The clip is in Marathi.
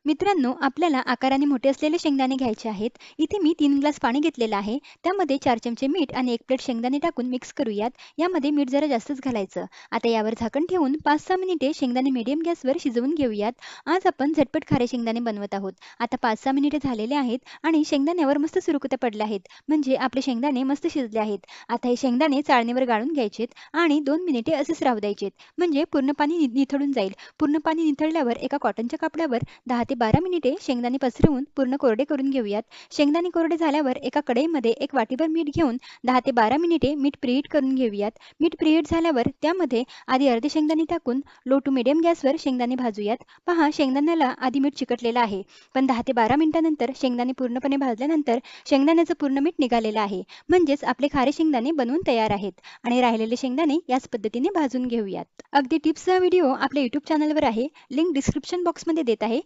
मित्रांनो, आपल्याला आकाराने मोठे असलेले शेंगदाणे घ्यायचे आहेत. इथे मी 3 ग्लास पाणी घेतलेलं आहे. त्यामध्ये 4 चमचे मीठ आणि 1 प्लेट शेंगदाणे टाकून मिक्स करूयात. यामध्ये मीठ जरा जास्तच घालायचं. आता यावर झाकण ठेवून 5-6 मिनिटे शेंगदाणे मीडियम गॅसवर शिजवून घेऊयात. आज आपण झटपट खारे शेंगदाणे बनवत आहोत. आता 5-6 मिनिटे झालेले आहेत आणि शेंगदाण्यावर मस्त सुरकुत्या पडल्या आहेत. म्हणजे आपले शेंगदाणे मस्त शिजले आहेत. आता हे शेंगदाणे चाळणीवर गाळून घ्यायचेत आणि 2 मिनिटे असेच राहू द्यायचेत. म्हणजे पूर्ण पाणी निथळून जाईल. पूर्ण पाणी निथळल्यावर एका कॉटनच्या कपड्यावर 10 ते 12 मिनिटे शेंगदाणे पसरवून पूर्ण कोरडे करून घेऊयात. शेंगदाणे कोरडे झाल्यावर एका कढईमध्ये 1 वाटीभर मीठ घेऊन 10 ते 12 मिनिटे मीठ प्रीहीट करून घेऊयात. मीठ प्रीहीट झाल्यावर त्यामध्ये आधी अर्धे शेंगदाणे टाकून लो टू मीडियम गॅसवर शेंगदाणे भाजूयात. पहा, शेंगदाण्याला आधी मीठ चिकटलेलं आहे, पण 10 ते 12 मिनिटांनंतर शेंगदाणे पूर्णपणे भाजल्यानंतर शेंगदाण्याचं पूर्ण मीठ निघालेलं आहे. म्हणजेच आपले खारे शेंगदाणे बनवून तयार आहेत. आणि राहिलेले शेंगदाणे याच पद्धतीने भाजून घेऊयात. अगदी टिप्सचा व्हिडिओ आपल्या YouTube चॅनलवर आहे. लिंक डिस्क्रिप्शन बॉक्समध्ये देत आहे.